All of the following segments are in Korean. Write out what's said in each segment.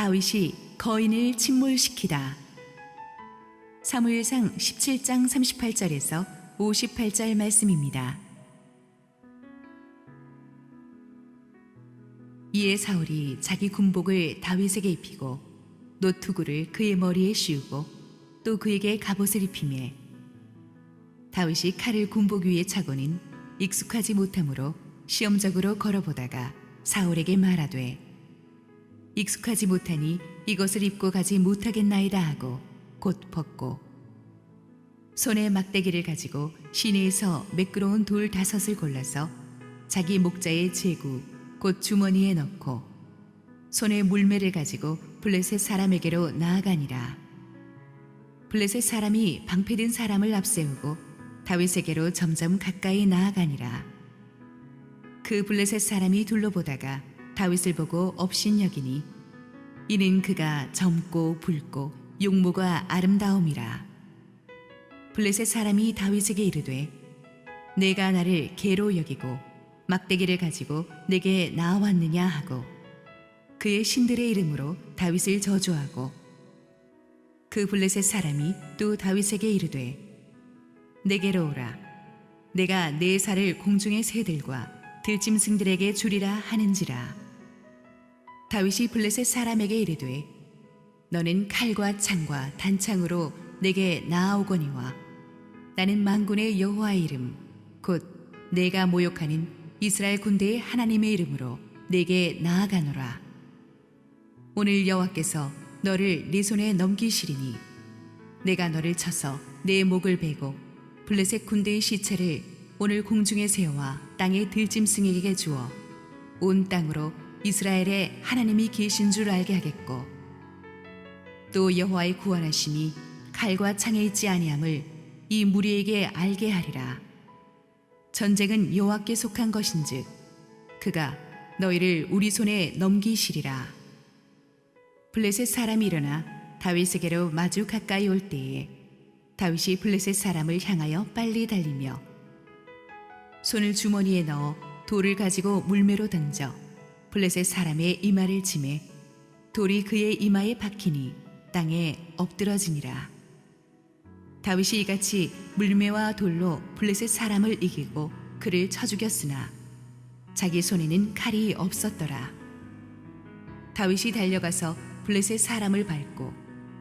다윗이 거인을 침몰시키다. 사무엘상 17장 38절에서 58절 말씀입니다. 이에 사울이 자기 군복을 다윗에게 입히고 노투구를 그의 머리에 씌우고 또 그에게 갑옷을 입히매 다윗이 칼을 군복 위에 차고는 익숙하지 못하므로 시험적으로 걸어보다가 사울에게 말하되 익숙하지 못하니 이것을 입고 가지 못하겠나이다 하고 곧 벗고 손에 막대기를 가지고 시내에서 매끄러운 돌 5을 골라서 자기 목자의 제구 곧 주머니에 넣고 손에 물매를 가지고 블레셋 사람에게로 나아가니라. 블레셋 사람이 방패든 사람을 앞세우고 다윗에게로 점점 가까이 나아가니라. 그 블레셋 사람이 둘러보다가 다윗을 보고 업신여기니 이는 그가 젊고 붉고 용모가 아름다움이라. 블레셋 사람이 다윗에게 이르되 내가 나를 개로 여기고 막대기를 가지고 내게 나아왔느냐 하고 그의 신들의 이름으로 다윗을 저주하고 그 블레셋 사람이 또 다윗에게 이르되 내게로 오라. 내가 내 살을 공중의 새들과 들짐승들에게 주리라 하는지라. 다윗이 블레셋 사람에게 이르되 너는 칼과 창과 단창으로 내게 나아오거니와 나는 만군의 여호와의 이름 곧 내가 모욕하는 이스라엘 군대의 하나님의 이름으로 내게 나아가노라. 오늘 여호와께서 너를 네 손에 넘기시리니 내가 너를 쳐서 내 목을 베고 블레셋 군대의 시체를 오늘 공중의 새와 땅의 들짐승에게 주어 온 땅으로 이스라엘에 하나님이 계신 줄 알게 하겠고 또 여호와의 구원하심이 칼과 창에 있지 아니함을 이 무리에게 알게 하리라. 전쟁은 여호와께 속한 것인즉 그가 너희를 우리 손에 넘기시리라. 블레셋 사람이 일어나 다윗에게로 마주 가까이 올 때에 다윗이 블레셋 사람을 향하여 빨리 달리며 손을 주머니에 넣어 돌을 가지고 물매로 던져 블레셋 사람의 이마를 치매 돌이 그의 이마에 박히니 땅에 엎드러지니라. 다윗이 이같이 물매와 돌로 블레셋 사람을 이기고 그를 쳐 죽였으나 자기 손에는 칼이 없었더라. 다윗이 달려가서 블레셋 사람을 밟고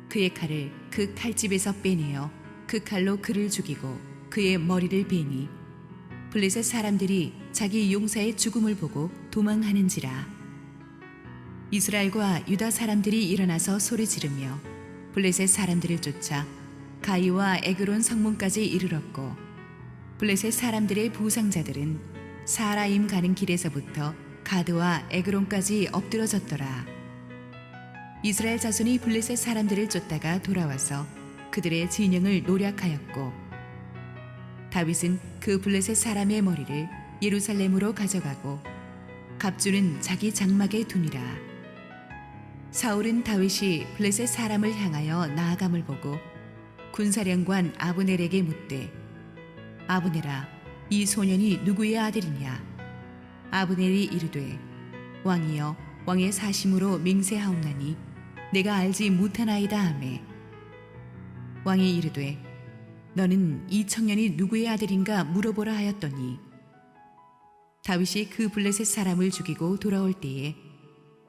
그의 칼을 그 칼집에서 빼내어 그 칼로 그를 죽이고 그의 머리를 베니 블레셋 사람들이 자기 용사의 죽음을 보고 도망하는지라. 이스라엘과 유다 사람들이 일어나서 소리 지르며 블레셋 사람들을 쫓아 가이와 에그론 성문까지 이르렀고 블레셋 사람들의 부상자들은 사라임 가는 길에서부터 가드와 에그론까지 엎드러졌더라. 이스라엘 자손이 블레셋 사람들을 쫓다가 돌아와서 그들의 진영을 노략하였고 다윗은 그 블레셋 사람의 머리를 예루살렘으로 가져가고 갑주는 자기 장막에 두니라. 사울은 다윗이 블레셋 사람을 향하여 나아감을 보고 군사령관 아브넬에게 묻되 아브넬아 이 소년이 누구의 아들이냐. 아브넬이 이르되 왕이여 왕의 사심으로 맹세하옵나니 내가 알지 못하나이다 하매 왕이 이르되 너는 이 청년이 누구의 아들인가 물어보라 하였더니 다윗이 그 블레셋 사람을 죽이고 돌아올 때에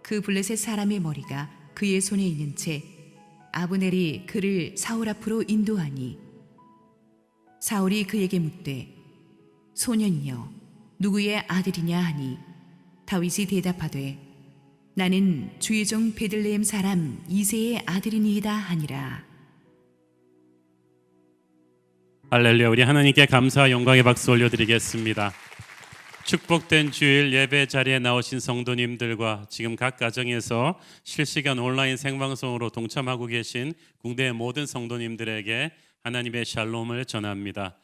그 블레셋 사람의 머리가 그의 손에 있는 채 아브넬이 그를 사울 앞으로 인도하니 사울이 그에게 묻되 소년이여 누구의 아들이냐 하니 다윗이 대답하되 나는 주의 종 베들레헴 사람 이새의 아들이니이다 하니라. 할렐루야. 우리 하나님께 감사와 영광의 박수 올려드리겠습니다. 축복된 주일 예배 자리에 나오신 성도님들과 지금 각 가정에서 실시간 온라인 생방송으로 동참하고 계신 국내의 모든 성도님들에게 하나님의 샬롬을 전합니다.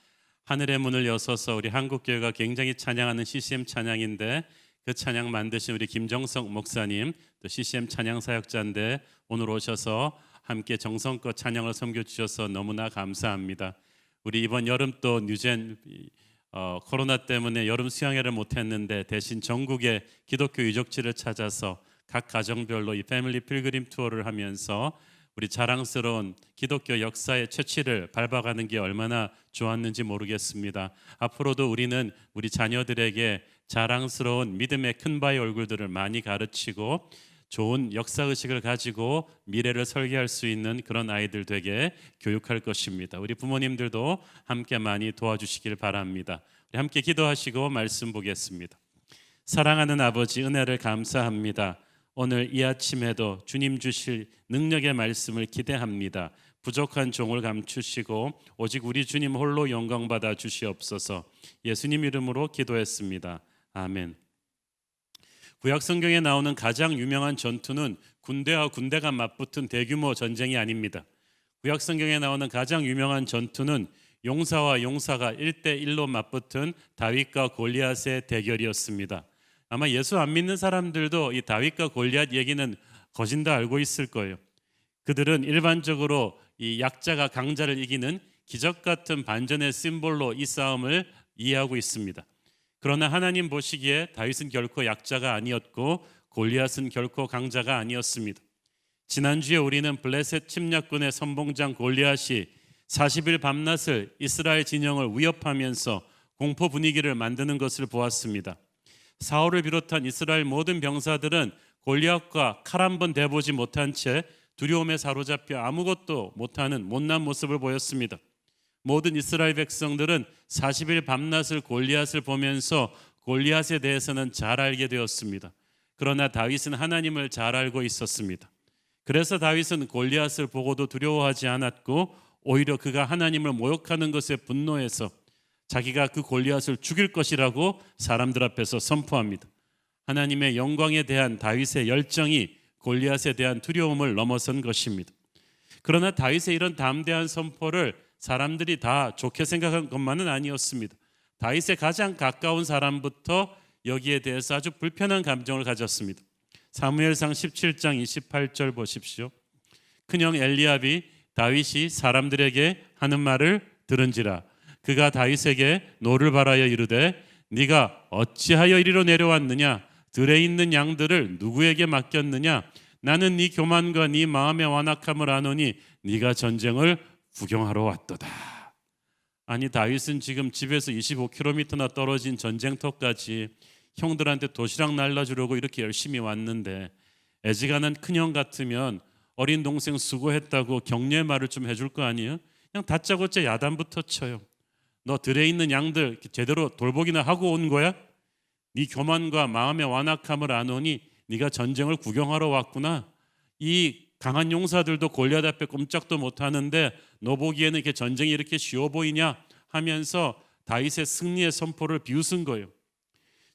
하늘의 문을 여서서 우리 한국교회가 굉장히 찬양하는 CCM 찬양인데 그 찬양 만드신 우리 김정석 목사님 또 CCM 찬양 사역자인데 오늘 오셔서 함께 정성껏 찬양을 섬겨주셔서 너무나 감사합니다. 우리 이번 여름 또 뉴젠 코로나 때문에 여름 수양회를 못했는데 대신 전국의 기독교 유적지를 찾아서 각 가정별로 이 패밀리 필그림 투어를 하면서 우리 자랑스러운 기독교 역사의 채취를 밟아가는 게 얼마나 좋았는지 모르겠습니다. 앞으로도 우리는 우리 자녀들에게 자랑스러운 믿음의 큰바의 얼굴들을 많이 가르치고 좋은 역사의식을 가지고 미래를 설계할 수 있는 그런 아이들 되게 교육할 것입니다. 우리 부모님들도 함께 많이 도와주시길 바랍니다. 우리 함께 기도하시고 말씀 보겠습니다. 사랑하는 아버지, 은혜를 감사합니다. 오늘 이 아침에도 주님 주실 능력의 말씀을 기대합니다. 부족한 종을 감추시고 오직 우리 주님 홀로 영광 받아 주시옵소서. 예수님 이름으로 기도했습니다. 아멘. 구약 성경에 나오는 가장 유명한 전투는 군대와 군대가 맞붙은 대규모 전쟁이 아닙니다. 구약 성경에 나오는 가장 유명한 전투는 용사와 용사가 1대1로 맞붙은 다윗과 골리앗의 대결이었습니다. 아마 예수 안 믿는 사람들도 이 다윗과 골리앗 얘기는 거진다 알고 있을 거예요. 그들은 일반적으로 이 약자가 강자를 이기는 기적 같은 반전의 심볼로 이 싸움을 이해하고 있습니다. 그러나 하나님 보시기에 다윗은 결코 약자가 아니었고 골리앗은 결코 강자가 아니었습니다. 지난주에 우리는 블레셋 침략군의 선봉장 골리앗이 40일 밤낮을 이스라엘 진영을 위협하면서 공포 분위기를 만드는 것을 보았습니다. 사울을 비롯한 이스라엘 모든 병사들은 골리앗과 칼 한 번 대보지 못한 채 두려움에 사로잡혀 아무것도 못하는 못난 모습을 보였습니다. 모든 이스라엘 백성들은 40일 밤낮을 골리앗을 보면서 골리앗에 대해서는 잘 알게 되었습니다. 그러나 다윗은 하나님을 잘 알고 있었습니다. 그래서 다윗은 골리앗을 보고도 두려워하지 않았고 오히려 그가 하나님을 모욕하는 것에 분노해서 자기가 그 골리앗을 죽일 것이라고 사람들 앞에서 선포합니다. 하나님의 영광에 대한 다윗의 열정이 골리앗에 대한 두려움을 넘어선 것입니다. 그러나 다윗의 이런 담대한 선포를 사람들이 다 좋게 생각한 것만은 아니었습니다. 다윗의 가장 가까운 사람부터 여기에 대해서 아주 불편한 감정을 가졌습니다. 사무엘상 17장 28절 보십시오. 큰형 엘리압이 다윗이 사람들에게 하는 말을 들은지라 그가 다윗에게 노를 바라여 이르되 네가 어찌하여 이리로 내려왔느냐 들에 있는 양들을 누구에게 맡겼느냐 나는 네 교만과 네 마음의 완악함을 아노니 네가 전쟁을 구경하러 왔도다. 아니 다윗은 지금 집에서 25km나 떨어진 전쟁터까지 형들한테 도시락 날라주려고 이렇게 열심히 왔는데 애지간한 큰형 같으면 어린 동생 수고했다고 격려의 말을 좀 해줄 거 아니에요? 그냥 다짜고짜 야단부터 쳐요. 너 들에 있는 양들 제대로 돌보기나 하고 온 거야? 네 교만과 마음의 완악함을 아노니 네가 전쟁을 구경하러 왔구나. 이 강한 용사들도 골리앗 앞에 꼼짝도 못하는데 너 보기에는 이렇게 전쟁이 이렇게 쉬워 보이냐 하면서 다윗의 승리의 선포를 비웃은 거예요.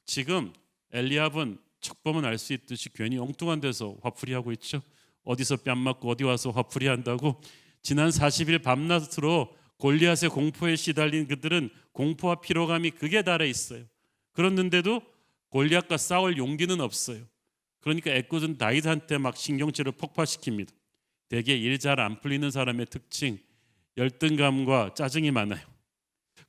지금 엘리압은 척 보면 알 수 있듯이 괜히 엉뚱한 데서 화풀이하고 있죠. 어디서 뺨 맞고 어디 와서 화풀이한다고. 지난 40일 밤낮으로 골리앗의 공포에 시달린 그들은 공포와 피로감이 극에 달해 있어요. 그랬는데도 골리앗과 싸울 용기는 없어요. 그러니까 애꿎은 다윗한테 막 신경질을 폭발시킵니다. 대개 일 잘 안 풀리는 사람의 특징, 열등감과 짜증이 많아요.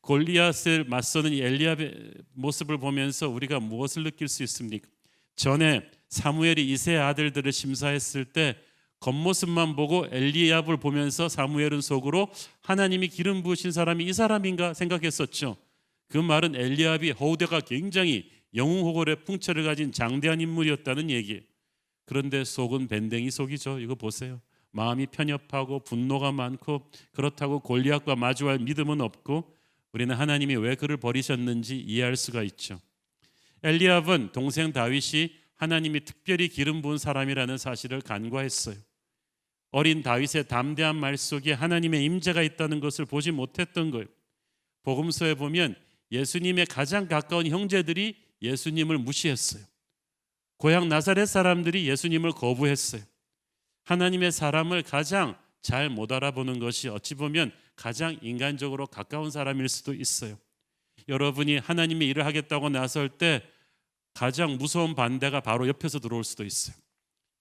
골리앗을 맞서는 이 엘리압의 모습을 보면서 우리가 무엇을 느낄 수 있습니까? 전에 사무엘이 이새의 아들들을 심사했을 때 겉모습만 보고 엘리압을 보면서 사무엘은 속으로 하나님이 기름 부으신 사람이 이 사람인가 생각했었죠. 그 말은 엘리압이 허우대가 굉장히 영웅호걸의 풍채를 가진 장대한 인물이었다는 얘기예요. 그런데 속은 밴댕이 속이죠. 이거 보세요. 마음이 편협하고 분노가 많고 그렇다고 골리앗과 마주할 믿음은 없고 우리는 하나님이 왜 그를 버리셨는지 이해할 수가 있죠. 엘리압은 동생 다윗이 하나님이 특별히 기름 부은 사람이라는 사실을 간과했어요. 어린 다윗의 담대한 말 속에 하나님의 임재가 있다는 것을 보지 못했던 거예요. 복음서에 보면 예수님의 가장 가까운 형제들이 예수님을 무시했어요. 고향 나사렛 사람들이 예수님을 거부했어요. 하나님의 사람을 가장 잘 못 알아보는 것이 어찌 보면 가장 인간적으로 가까운 사람일 수도 있어요. 여러분이 하나님의 일을 하겠다고 나설 때 가장 무서운 반대가 바로 옆에서 들어올 수도 있어요.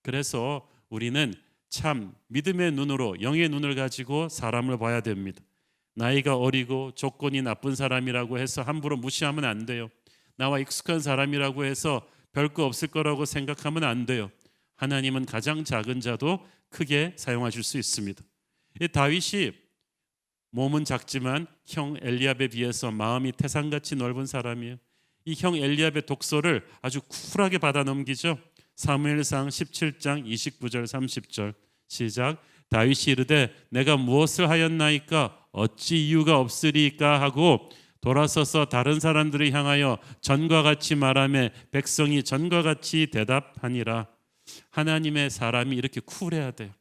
그래서 우리는 참 믿음의 눈으로 영의 눈을 가지고 사람을 봐야 됩니다. 나이가 어리고 조건이 나쁜 사람이라고 해서 함부로 무시하면 안 돼요. 나와 익숙한 사람이라고 해서 별거 없을 거라고 생각하면 안 돼요. 하나님은 가장 작은 자도 크게 사용하실 수 있습니다. 이 다윗이 몸은 작지만 형 엘리압에 비해서 마음이 태산같이 넓은 사람이에요. 이 형 엘리압의 독소를 아주 쿨하게 받아 넘기죠. 사무엘상 17장 29절 30절 시작. 다윗이 이르되 내가 무엇을 하였나이까 어찌 이유가 없으리까 하고 돌아서서 다른 사람들을 향하여 전과 같이 말하며 백성이 전과 같이 대답하니라. 하나님의 사람이 이렇게 쿨해야 돼요.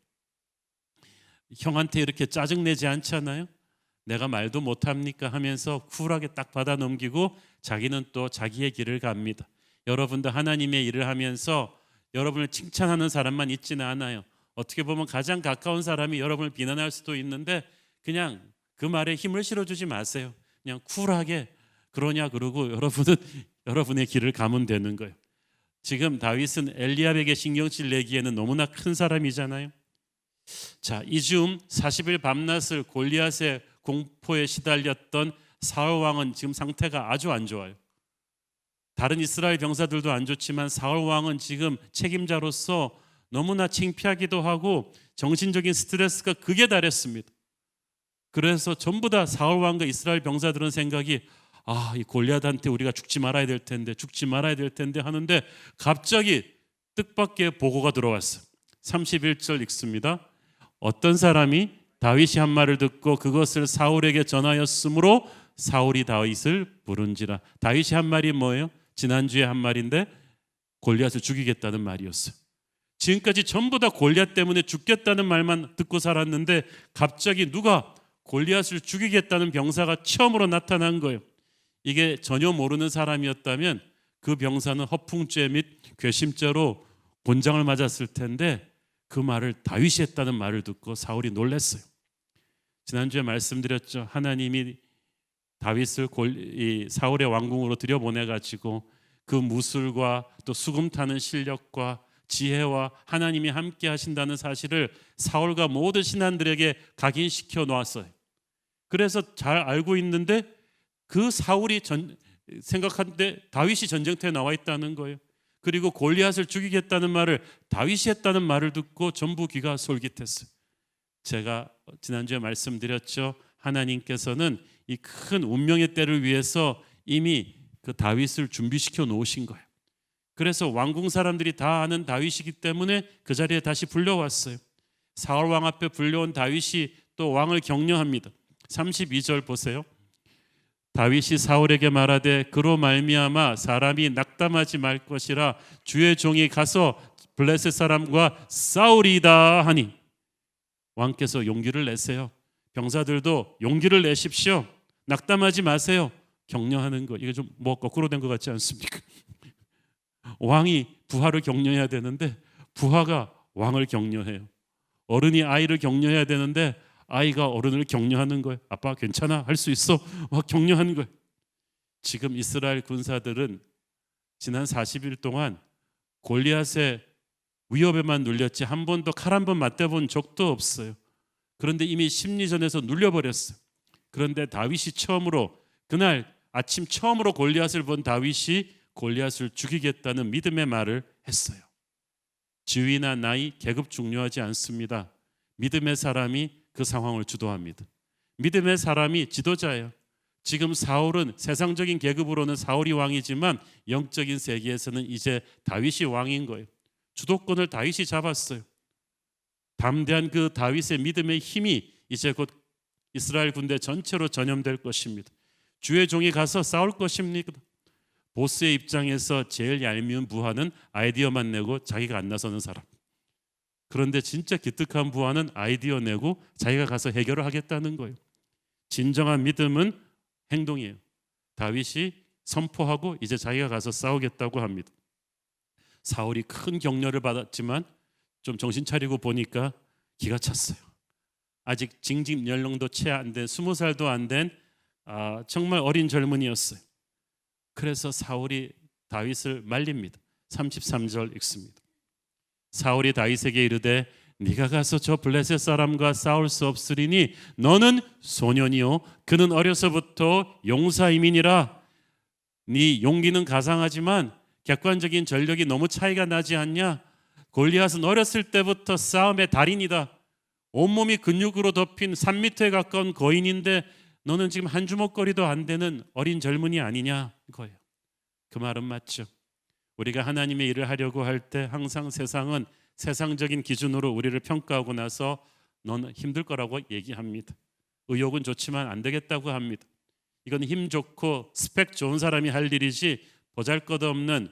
형한테 이렇게 짜증내지 않잖아요. 내가 말도 못합니까 하면서 쿨하게 딱 받아 넘기고 자기는 또 자기의 길을 갑니다. 여러분도 하나님의 일을 하면서 여러분을 칭찬하는 사람만 있지는 않아요. 어떻게 보면 가장 가까운 사람이 여러분을 비난할 수도 있는데 그냥 그 말에 힘을 실어주지 마세요. 그냥 쿨하게 그러냐 그러고 여러분은 여러분의 길을 가면 되는 거예요. 지금 다윗은 엘리압에게 신경질 내기에는 너무나 큰 사람이잖아요. 자, 이즈음 40일 밤낮을 골리앗의 공포에 시달렸던 사울 왕은 지금 상태가 아주 안 좋아요. 다른 이스라엘 병사들도 안 좋지만 사울 왕은 지금 책임자로서 너무나 창피하기도 하고 정신적인 스트레스가 극에 달했습니다. 그래서 전부 다 사울 왕과 이스라엘 병사들은 생각이 이 골리앗한테 우리가 죽지 말아야 될 텐데 하는데 갑자기 뜻밖의 보고가 들어왔어요. 31절 읽습니다. 어떤 사람이 다윗이 한 말을 듣고 그것을 사울에게 전하였으므로 사울이 다윗을 부른지라. 다윗이 한 말이 뭐예요? 지난주에 한 말인데 골리앗을 죽이겠다는 말이었어요. 지금까지 전부 다 골리앗 때문에 죽겠다는 말만 듣고 살았는데 갑자기 누가 골리앗을 죽이겠다는 병사가 처음으로 나타난 거예요. 이게 전혀 모르는 사람이었다면 그 병사는 허풍죄 및 괘씸죄로 곤장을 맞았을 텐데 그 말을 다윗이 했다는 말을 듣고 사울이 놀랐어요. 지난주에 말씀드렸죠. 하나님이 다윗을 사울의 왕궁으로 들여보내가지고 그 무술과 또 수금 타는 실력과 지혜와 하나님이 함께 하신다는 사실을 사울과 모든 신하들에게 각인시켜 놓았어요. 그래서 잘 알고 있는데 그 사울이 생각한데 다윗이 전쟁터에 나와 있다는 거예요. 그리고 골리앗을 죽이겠다는 말을 다윗이 했다는 말을 듣고 전부 귀가 솔깃했어요. 제가 지난주에 말씀드렸죠. 하나님께서는 이 큰 운명의 때를 위해서 이미 그 다윗을 준비시켜 놓으신 거예요. 그래서 왕궁 사람들이 다 아는 다윗이기 때문에 그 자리에 다시 불려왔어요. 사울 왕 앞에 불려온 다윗이 또 왕을 격려합니다. 32절 보세요. 다윗이 사울에게 말하되 그로 말미암아 사람이 낙담하지 말 것이라 주의 종이 가서 블레셋 사람과 싸우리이다 하니. 왕께서 용기를 내세요. 병사들도 용기를 내십시오. 낙담하지 마세요. 격려하는 거. 이게 좀 뭐 거꾸로 된 것 같지 않습니까? 왕이 부하를 격려해야 되는데 부하가 왕을 격려해요. 어른이 아이를 격려해야 되는데 아이가 어른을 격려하는 거예요. 아빠 괜찮아? 할 수 있어? 막 격려하는 거예요. 지금 이스라엘 군사들은 지난 40일 동안 골리앗의 위협에만 눌렸지 한 번도 칼 한 번 맞대본 적도 없어요. 그런데 이미 심리전에서 눌려버렸어요. 그런데 다윗이 처음으로 그날 아침 처음으로 골리앗을 본 다윗이 골리앗을 죽이겠다는 믿음의 말을 했어요. 지위나 나이, 계급 중요하지 않습니다. 믿음의 사람이 그 상황을 주도합니다. 믿음의 사람이 지도자예요. 지금 사울은 세상적인 계급으로는 사울이 왕이지만 영적인 세계에서는 이제 다윗이 왕인 거예요. 주도권을 다윗이 잡았어요. 담대한 그 다윗의 믿음의 힘이 이제 곧 이스라엘 군대 전체로 전염될 것입니다. 주의 종이 가서 싸울 것입니다. 보스의 입장에서 제일 얄미운 부하는 아이디어만 내고 자기가 안 나서는 사람. 그런데 진짜 기특한 부하는 아이디어 내고 자기가 가서 해결을 하겠다는 거예요. 진정한 믿음은 행동이에요. 다윗이 선포하고 이제 자기가 가서 싸우겠다고 합니다. 사울이 큰 격려를 받았지만 좀 정신 차리고 보니까 기가 찼어요. 아직 징집 연령도 채 안 된 20살도 안 된 정말 어린 젊은이였어요. 그래서 사울이 다윗을 말립니다. 33절 읽습니다. 사울이 다윗에게 이르되 네가 가서 저 블레셋 사람과 싸울 수 없으리니 너는 소년이요 그는 어려서부터 용사임이니라. 네 용기는 가상하지만 객관적인 전력이 너무 차이가 나지 않냐? 골리앗은 어렸을 때부터 싸움의 달인이다. 온몸이 근육으로 덮인 3m에 가까운 거인인데 너는 지금 한 주먹거리도 안 되는 어린 젊은이 아니냐 이거예요. 그 말은 맞죠. 우리가 하나님의 일을 하려고 할 때 항상 세상은 세상적인 기준으로 우리를 평가하고 나서 너는 힘들 거라고 얘기합니다. 의욕은 좋지만 안 되겠다고 합니다. 이건 힘 좋고 스펙 좋은 사람이 할 일이지 보잘것없는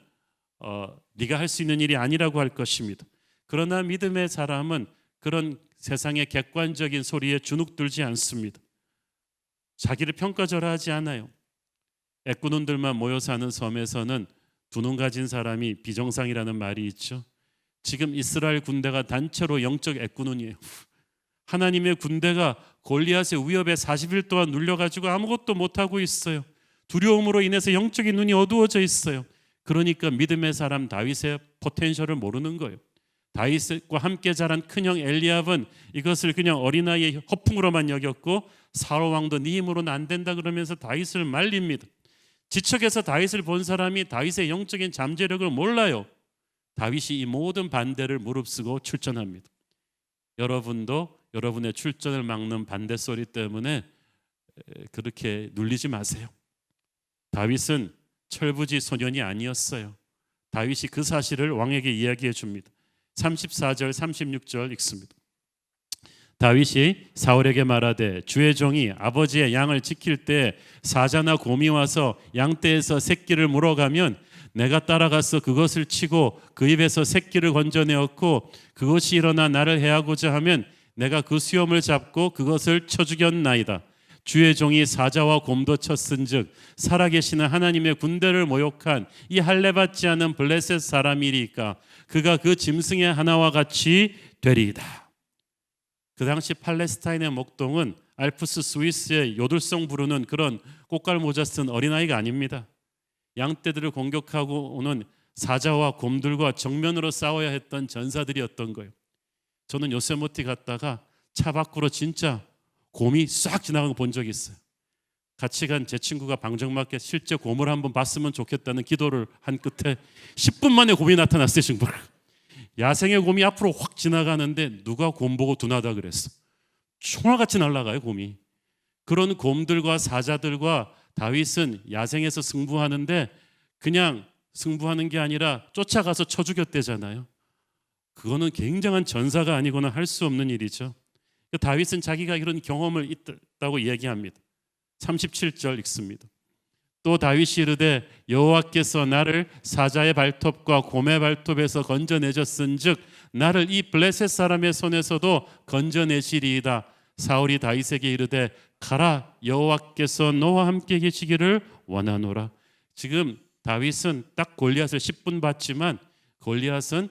네가 할 수 있는 일이 아니라고 할 것입니다. 그러나 믿음의 사람은 그런 세상의 객관적인 소리에 주눅들지 않습니다. 자기를 평가절하하지 않아요. 애꾸눈들만 모여 사는 섬에서는 두 눈 가진 사람이 비정상이라는 말이 있죠. 지금 이스라엘 군대가 단체로 영적 애꾸눈이에요. 하나님의 군대가 골리앗의 위협에 40일 동안 눌려가지고 아무것도 못하고 있어요. 두려움으로 인해서 영적인 눈이 어두워져 있어요. 그러니까 믿음의 사람 다윗의 포텐셜을 모르는 거예요. 다윗과 함께 자란 큰형 엘리압은 이것을 그냥 어린아이의 허풍으로만 여겼고 사울 왕도 네 힘으로는 안 된다 그러면서 다윗을 말립니다. 지척에서 다윗을 본 사람이 다윗의 영적인 잠재력을 몰라요. 다윗이 이 모든 반대를 무릅쓰고 출전합니다. 여러분도 여러분의 출전을 막는 반대 소리 때문에 그렇게 눌리지 마세요. 다윗은 철부지 소년이 아니었어요. 다윗이 그 사실을 왕에게 이야기해 줍니다. 34절 36절 읽습니다. 다윗이 사울에게 말하되 주의 종이 아버지의 양을 지킬 때 사자나 곰이 와서 양떼에서 새끼를 물어가면 내가 따라가서 그것을 치고 그 입에서 새끼를 건져내었고 그것이 일어나 나를 해하고자 하면 내가 그 수염을 잡고 그것을 쳐 죽였나이다. 주의 종이 사자와 곰도 쳤은즉 살아계시는 하나님의 군대를 모욕한 이 할례받지 않은 블레셋 사람이리까 그가 그 짐승의 하나와 같이 되리이다. 그 당시 팔레스타인의 목동은 알프스 스위스의 요들송 부르는 그런 꽃갈 모자 쓴 어린아이가 아닙니다. 양떼들을 공격하고 오는 사자와 곰들과 정면으로 싸워야 했던 전사들이었던 거예요. 저는 요세모티 갔다가 차 밖으로 진짜 곰이 싹 지나가는 거 본 적이 있어요. 같이 간 제 친구가 방정맞게 실제 곰을 한번 봤으면 좋겠다는 기도를 한 끝에 10분 만에 곰이 나타났어요. 친구. 야생의 곰이 앞으로 확 지나가는데 누가 곰 보고 둔하다 그랬어. 총알같이 날아가요 곰이. 그런 곰들과 사자들과 다윗은 야생에서 승부하는데 그냥 승부하는 게 아니라 쫓아가서 쳐 죽였대잖아요. 그거는 굉장한 전사가 아니고는 할 수 없는 일이죠. 다윗은 자기가 이런 경험을 있다고 이야기합니다. 37절 읽습니다. 또 다윗이 이르되 여호와께서 나를 사자의 발톱과 곰의 발톱에서 건져내셨은즉 나를 이 블레셋 사람의 손에서도 건져내시리이다. 사울이 다윗에게 이르되 가라 여호와께서 너와 함께 계시기를 원하노라. 지금 다윗은 딱 골리앗을 10분 봤지만 골리앗은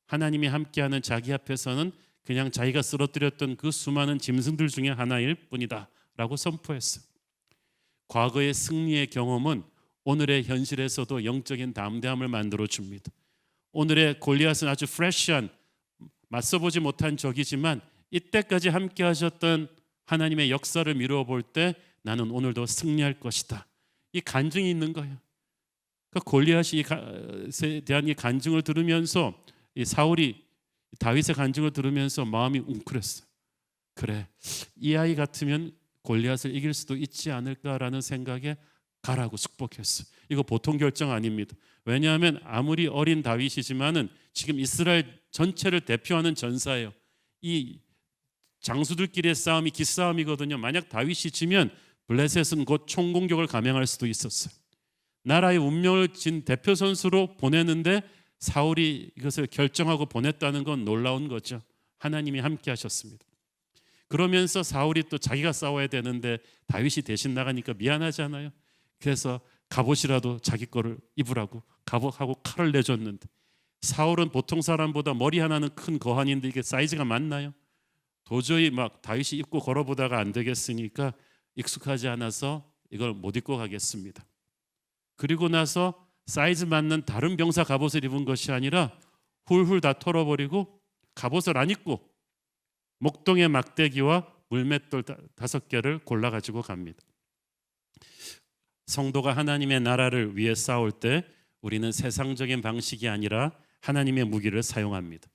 하나님이 함께하는 자기 앞에서는 그냥 자기가 쓰러뜨렸던 그 수많은 짐승들 중에 하나일 뿐이다 라고 선포했어요. 과거의 승리의 경험은 오늘의 현실에서도 영적인 담대함을 만들어 줍니다. 오늘의 골리앗은 아주 프레시한 맞서보지 못한 적이지만 이때까지 함께 하셨던 하나님의 역사를 미루어 볼 때 나는 오늘도 승리할 것이다. 이 간증이 있는 거예요. 그러니까 골리앗에 대한 이 간증을 들으면서 이 사울이 다윗의 간증을 들으면서 마음이 웅크렸어요. 그래, 이 아이 같으면 골리앗을 이길 수도 있지 않을까라는 생각에 가라고 축복했어요. 이거 보통 결정 아닙니다. 왜냐하면 아무리 어린 다윗이지만은 지금 이스라엘 전체를 대표하는 전사예요. 이 장수들끼리의 싸움이 기싸움이거든요. 만약 다윗이 지면 블레셋은 곧 총공격을 감행할 수도 있었어요. 나라의 운명을 진 대표 선수로 보내는데 사울이 이것을 결정하고 보냈다는 건 놀라운 거죠. 하나님이 함께 하셨습니다. 그러면서 사울이 또 자기가 싸워야 되는데 다윗이 대신 나가니까 미안하잖아요. 그래서 갑옷이라도 자기 거를 입으라고 갑옷하고 칼을 내줬는데 사울은 보통 사람보다 머리 하나는 큰 거한인데 이게 사이즈가 맞나요? 도저히 막 다윗이 입고 걸어보다가 안 되겠으니까 익숙하지 않아서 이걸 못 입고 가겠습니다. 그리고 나서 사이즈 맞는 다른 병사 갑옷을 입은 것이 아니라 훌훌 다 털어버리고 갑옷을 안 입고 목동의 막대기와 물맷돌 5개를 골라가지고 갑니다. 성도가 하나님의 나라를 위해 싸울 때 우리는 세상적인 방식이 아니라 하나님의 무기를 사용합니다.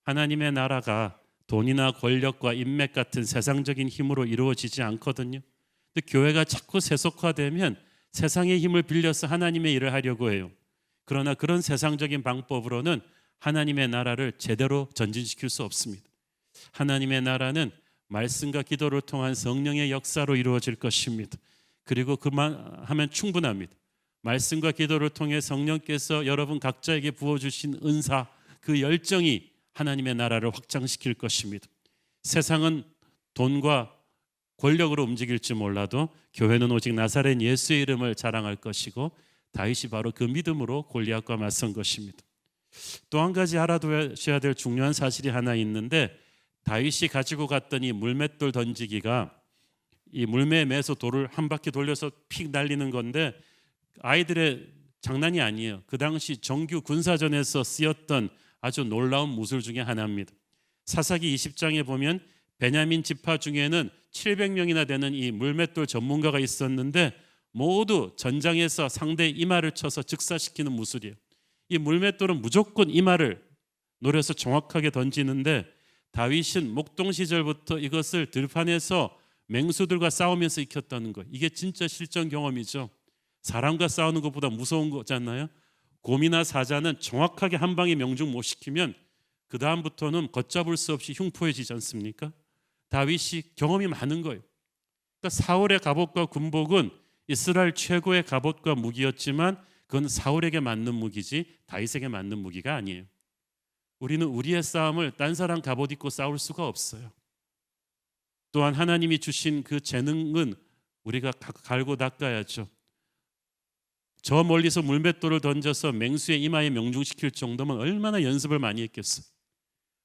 하나님의 나라가 돈이나 권력과 인맥 같은 세상적인 힘으로 이루어지지 않거든요. 근데 교회가 자꾸 세속화되면 세상의 힘을 빌려서 하나님의 일을 하려고 해요. 그러나 그런 세상적인 방법으로는 하나님의 나라를 제대로 전진시킬 수 없습니다. 하나님의 나라는 말씀과 기도를 통한 성령의 역사로 이루어질 것입니다. 그리고 그만하면 충분합니다. 말씀과 기도를 통해 성령께서 여러분 각자에게 부어주신 은사, 그 열정이 하나님의 나라를 확장시킬 것입니다. 세상은 돈과 권력으로 움직일지 몰라도 교회는 오직 나사렛 예수의 이름을 자랑할 것이고 다윗이 바로 그 믿음으로 골리앗과 맞선 것입니다. 또 한 가지 알아두셔야 될 중요한 사실이 하나 있는데 다윗이 가지고 갔던 이 물맷돌 던지기가 이 물매에 매서 돌을 한 바퀴 돌려서 픽 날리는 건데 아이들의 장난이 아니에요. 그 당시 정규 군사전에서 쓰였던 아주 놀라운 무술 중에 하나입니다. 사사기 20장에 보면 베냐민 지파 중에는 700명이나 되는 이 물맷돌 전문가가 있었는데 모두 전장에서 상대의 이마를 쳐서 즉사시키는 무술이에요. 이 물맷돌은 무조건 이마를 노려서 정확하게 던지는데 다윗은 목동 시절부터 이것을 들판에서 맹수들과 싸우면서 익혔다는 거예요. 이게 진짜 실전 경험이죠. 사람과 싸우는 것보다 무서운 거잖아요. 곰이나 사자는 정확하게 한 방에 명중 못 시키면 그 다음부터는 걷잡을 수 없이 흉포해지지 않습니까? 다윗이 경험이 많은 거예요. 그러니까 사울의 갑옷과 군복은 이스라엘 최고의 갑옷과 무기였지만 그건 사울에게 맞는 무기지 다윗에게 맞는 무기가 아니에요. 우리는 우리의 싸움을 딴 사람 갑옷 입고 싸울 수가 없어요. 또한 하나님이 주신 그 재능은 우리가 갈고 닦아야죠. 저 멀리서 물맷돌을 던져서 맹수의 이마에 명중시킬 정도면 얼마나 연습을 많이 했겠어요.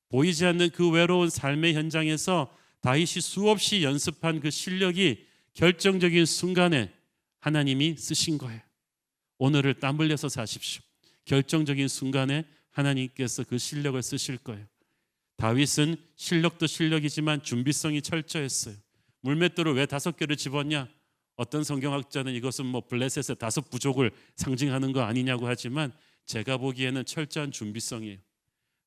보이지 않는 그 외로운 삶의 현장에서 다윗이 수없이 연습한 그 실력이 결정적인 순간에 하나님이 쓰신 거예요. 오늘을 땀 흘려서 사십시오. 결정적인 순간에 하나님께서 그 실력을 쓰실 거예요. 다윗은 실력도 실력이지만 준비성이 철저했어요. 물맷돌을 왜 5개를 집었냐? 어떤 성경학자는 이것은 블레셋의 5 부족을 상징하는 거 아니냐고 하지만 제가 보기에는 철저한 준비성이에요.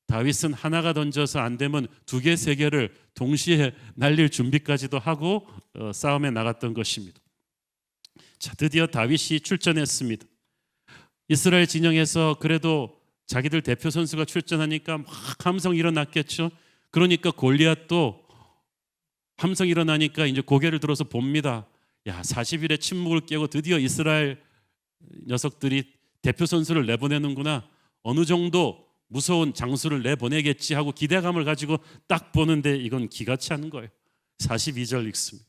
다윗은 하나가 던져서 안 되면 2개, 3개를 동시에 날릴 준비까지도 하고 싸움에 나갔던 것입니다. 자, 드디어 다윗이 출전했습니다. 이스라엘 진영에서 그래도 자기들 대표 선수가 출전하니까 막 함성 일어났겠죠. 그러니까 골리앗도 함성 일어나니까 이제 고개를 들어서 봅니다. 야, 40일의 침묵을 깨고 드디어 이스라엘 녀석들이 대표 선수를 내보내는구나. 어느 정도 무서운 장수를 내보내겠지 하고 기대감을 가지고 딱 보는데 이건 기같이 하는 거예요. 42절 읽습니다.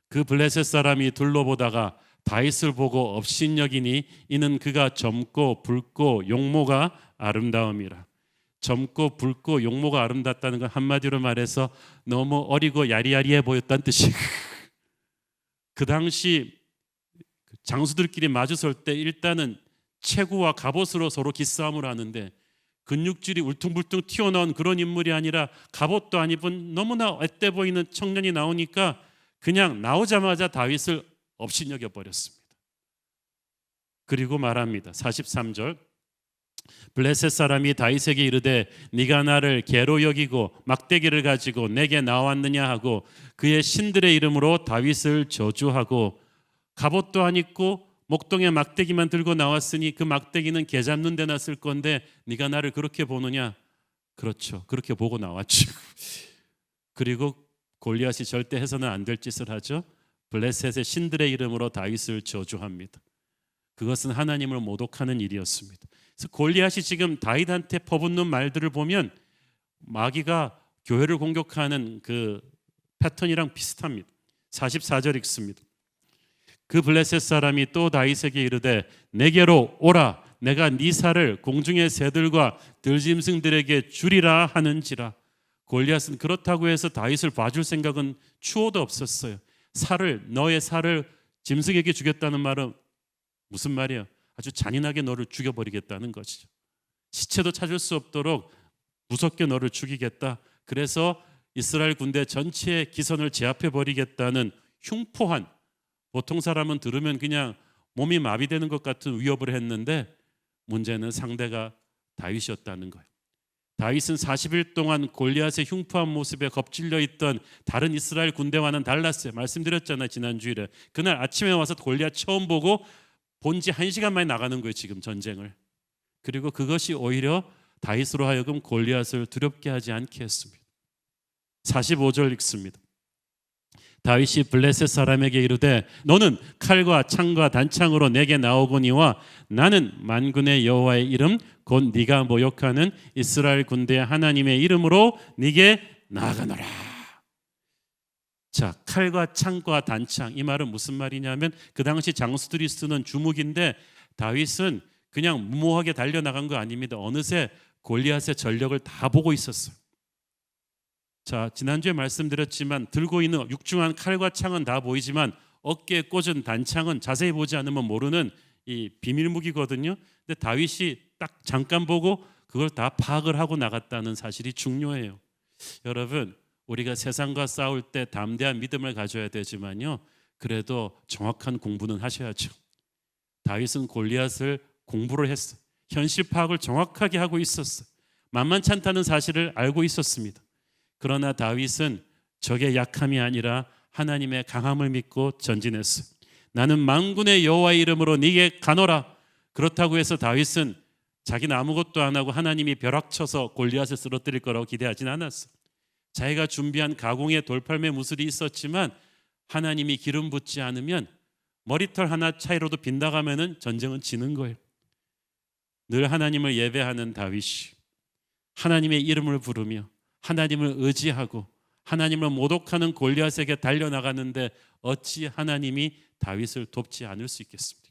그 블레셋 사람이 둘러보다가 다윗을 보고 업신여기니 이는 그가 젊고 붉고 용모가 아름다움이라. 젊고 붉고 용모가 아름답다는 건 한마디로 말해서 너무 어리고 야리야리해 보였다는 뜻이에요. 그 당시 장수들끼리 마주설 때 일단은 체구와 갑옷으로 서로 기싸움을 하는데 근육질이 울퉁불퉁 튀어나온 그런 인물이 아니라 갑옷도 안 입은 너무나 앳돼 보이는 청년이 나오니까 그냥 나오자마자 다윗을 업신여겨 버렸습니다. 그리고 말합니다. 43절 블레셋 사람이 다윗에게 이르되 네가 나를 개로 여기고 막대기를 가지고 내게 나왔느냐 하고 그의 신들의 이름으로 다윗을 저주하고 갑옷도 안 입고 목동에 막대기만 들고 나왔으니 그 막대기는 개 잡는 데나 쓸 건데 네가 나를 그렇게 보느냐? 그렇죠. 그렇게 보고 나왔죠. 그리고 골리앗이 절대 해서는 안 될 짓을 하죠. 블레셋의 신들의 이름으로 다윗을 저주합니다. 그것은 하나님을 모독하는 일이었습니다. 그래서 골리앗이 지금 다윗한테 퍼붓는 말들을 보면 마귀가 교회를 공격하는 그 패턴이랑 비슷합니다. 44절 읽습니다. 그 블레셋 사람이 또 다윗에게 이르되 내게로 오라. 내가 네 살을 공중의 새들과 들짐승들에게 주리라 하는지라. 골리앗은 그렇다고 해서 다윗을 봐줄 생각은 추호도 없었어요. 너의 살을 짐승에게 주겠다는 말은 무슨 말이에요? 아주 잔인하게 너를 죽여버리겠다는 것이죠. 시체도 찾을 수 없도록 무섭게 너를 죽이겠다. 그래서 이스라엘 군대 전체의 기선을 제압해버리겠다는 흉포한, 보통 사람은 들으면 그냥 몸이 마비되는 것 같은 위협을 했는데 문제는 상대가 다윗이었다는 거예요. 다윗은 40일 동안 골리앗의 흉포한 모습에 겁질려 있던 다른 이스라엘 군대와는 달랐어요. 말씀드렸잖아요, 지난 주일에. 그날 아침에 와서 골리앗 처음 보고 본지 1시간 만에 나가는 거예요, 지금 전쟁을. 그리고 그것이 오히려 다윗으로 하여금 골리앗을 두렵게 하지 않게 했습니다. 45절 읽습니다. 다윗이 블레셋 사람에게 이르되 너는 칼과 창과 단창으로 내게 나오거니와 나는 만군의 여호와의 이름 곧 네가 모욕하는 이스라엘 군대의 하나님의 이름으로 네게 나아가노라. 자, 칼과 창과 단창, 이 말은 무슨 말이냐면 그 당시 장수들이 쓰는 주묵인데 다윗은 그냥 무모하게 달려나간 거 아닙니다. 어느새 골리앗의 전력을 다 보고 있었어요. 자, 지난주에 말씀드렸지만 들고 있는 육중한 칼과 창은 다 보이지만 어깨에 꽂은 단창은 자세히 보지 않으면 모르는 이 비밀 무기거든요. 근데 다윗이 딱 잠깐 보고 그걸 다 파악을 하고 나갔다는 사실이 중요해요. 여러분, 우리가 세상과 싸울 때 담대한 믿음을 가져야 되지만요, 그래도 정확한 공부는 하셔야죠. 다윗은 골리앗을 공부를 했어요. 현실 파악을 정확하게 하고 있었어요. 만만치 않다는 사실을 알고 있었습니다. 그러나 다윗은 적의 약함이 아니라 하나님의 강함을 믿고 전진했어요. 나는 만군의 여호와의 이름으로 네게 가노라. 그렇다고 해서 다윗은 자기는 아무것도 안 하고 하나님이 벼락쳐서 골리앗을 쓰러뜨릴 거라고 기대하진 않았어요. 자기가 준비한 가공의 돌팔매 무술이 있었지만 하나님이 기름 붓지 않으면 머리털 하나 차이로도 빗나가면 전쟁은 지는 거예요. 늘 하나님을 예배하는 다윗이 하나님의 이름을 부르며 하나님을 의지하고 하나님을 모독하는 골리앗에게 달려나가는데 어찌 하나님이 다윗을 돕지 않을 수 있겠습니까?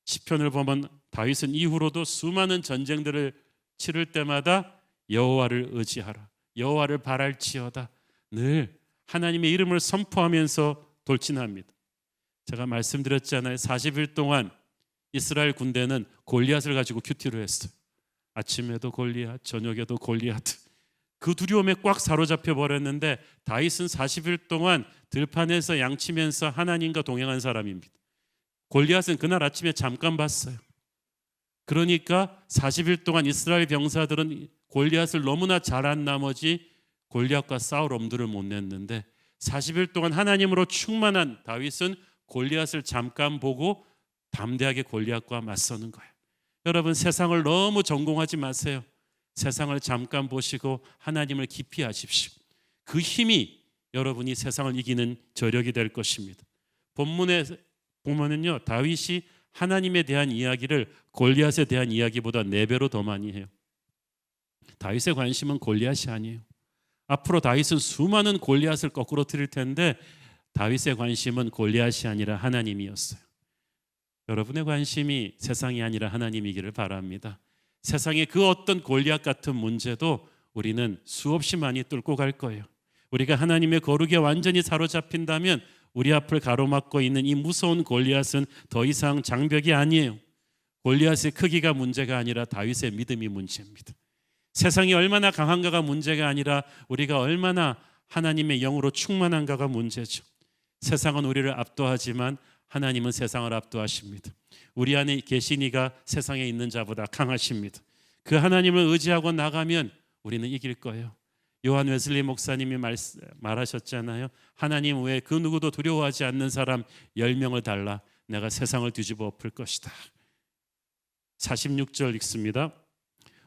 시편을 보면 다윗은 이후로도 수많은 전쟁들을 치를 때마다 여호와를 의지하라, 여호와를 바랄지어다, 늘 하나님의 이름을 선포하면서 돌진합니다. 제가 말씀드렸잖아요. 40일 동안 이스라엘 군대는 골리앗을 가지고 큐티를 했어요. 아침에도 골리앗, 저녁에도 골리앗. 그 두려움에 꽉 사로잡혀 버렸는데 다윗은 40일 동안 들판에서 양치면서 하나님과 동행한 사람입니다. 골리앗은 그날 아침에 잠깐 봤어요. 그러니까 40일 동안 이스라엘 병사들은 골리앗을 너무나 잘한 나머지 골리앗과 싸울 엄두를 못 냈는데 40일 동안 하나님으로 충만한 다윗은 골리앗을 잠깐 보고 담대하게 골리앗과 맞서는 거예요. 여러분, 세상을 너무 전공하지 마세요. 세상을 잠깐 보시고 하나님을 깊이 하십시오. 그 힘이 여러분이 세상을 이기는 저력이 될 것입니다. 본문에 보면은요, 다윗이 하나님에 대한 이야기를 골리앗에 대한 이야기보다 4배로 더 많이 해요. 다윗의 관심은 골리앗이 아니에요. 앞으로 다윗은 수많은 골리앗을 거꾸로 틀릴 텐데 다윗의 관심은 골리앗이 아니라 하나님이었어요. 여러분의 관심이 세상이 아니라 하나님이기를 바랍니다. 세상의 그 어떤 골리앗 같은 문제도 우리는 수없이 많이 뚫고 갈 거예요. 우리가 하나님의 거룩에 완전히 사로잡힌다면 우리 앞을 가로막고 있는 이 무서운 골리앗은 더 이상 장벽이 아니에요. 골리앗의 크기가 문제가 아니라 다윗의 믿음이 문제입니다. 세상이 얼마나 강한가가 문제가 아니라 우리가 얼마나 하나님의 영으로 충만한가가 문제죠. 세상은 우리를 압도하지만 하나님은 세상을 압도하십니다. 우리 안에 계신 이가 세상에 있는 자보다 강하십니다. 그 하나님을 의지하고 나가면 우리는 이길 거예요. 요한 웨슬리 목사님이 말하셨잖아요. 하나님 외에 그 누구도 두려워하지 않는 사람 10명을 달라 내가 세상을 뒤집어 엎을 것이다. 46절 읽습니다.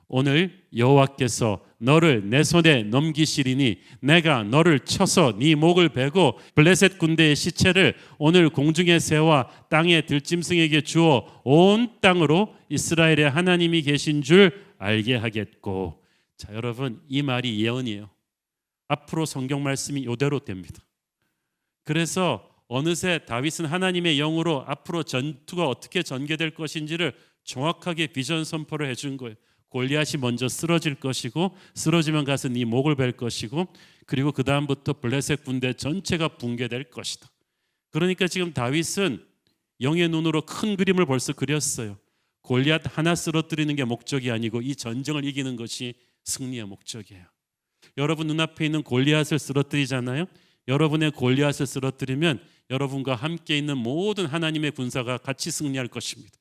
오늘 여호와께서 너를 내 손에 넘기시리니 내가 너를 쳐서 네 목을 베고 블레셋 군대의 시체를 오늘 공중의 새와 땅의 들짐승에게 주어 온 땅으로 이스라엘의 하나님이 계신 줄 알게 하겠고. 자, 여러분, 이 말이 예언이에요. 앞으로 성경 말씀이 이대로 됩니다. 그래서 어느새 다윗은 하나님의 영으로 앞으로 전투가 어떻게 전개될 것인지를 정확하게 비전 선포를 해준 거예요. 골리앗이 먼저 쓰러질 것이고 쓰러지면 가서 네 목을 벨 것이고 그리고 그 다음부터 블레셋 군대 전체가 붕괴될 것이다. 그러니까 지금 다윗은 영의 눈으로 큰 그림을 벌써 그렸어요. 골리앗 하나 쓰러뜨리는 게 목적이 아니고 이 전쟁을 이기는 것이 승리의 목적이에요. 여러분 눈앞에 있는 골리앗을 쓰러뜨리잖아요. 여러분의 골리앗을 쓰러뜨리면 여러분과 함께 있는 모든 하나님의 군사가 같이 승리할 것입니다.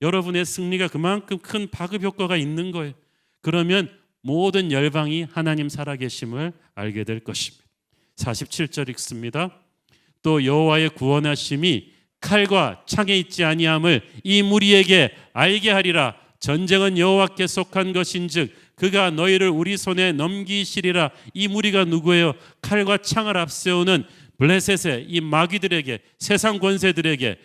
여러분의 승리가 그만큼 큰 파급 효과가 있는 거예요. 그러면 모든 열방이 하나님 살아계심을 알게 될 것입니다. 47절 읽습니다. 또 여호와의 구원하심이 칼과 창에 있지 아니함을 이 무리에게 알게 하리라. 전쟁은 여호와께 속한 것인즉 그가 너희를 우리 손에 넘기시리라. 이 무리가 누구예요? 칼과 창을 앞세우는 블레셋의 이 마귀들에게, 세상 권세들에게,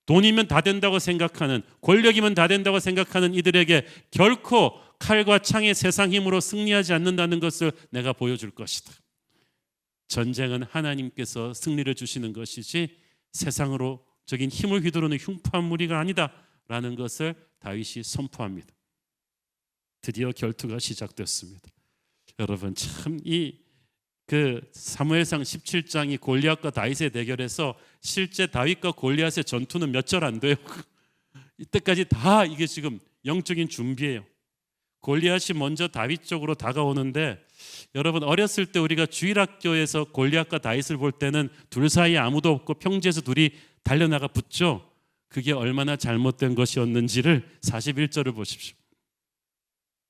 돈이면 다 된다고 생각하는, 권력이면 다 된다고 생각하는 이들에게 결코 칼과 창의 세상 힘으로 승리하지 않는다는 것을 내가 보여줄 것이다. 전쟁은 하나님께서 승리를 주시는 것이지 세상으로적인 힘을 휘두르는 흉포한 무리가 아니다라는 것을 다윗이 선포합니다. 드디어 결투가 시작됐습니다. 여러분, 참 사무엘상 17장이 골리앗과 다윗의 대결에서 실제 다윗과 골리앗의 전투는 몇 절 안 돼요. 이때까지 다 이게 지금 영적인 준비예요. 골리앗이 먼저 다윗 쪽으로 다가오는데, 여러분, 어렸을 때 우리가 주일학교에서 골리앗과 다윗을 볼 때는 둘 사이에 아무도 없고 평지에서 둘이 달려나가 붙죠. 그게 얼마나 잘못된 것이었는지를 41절을 보십시오.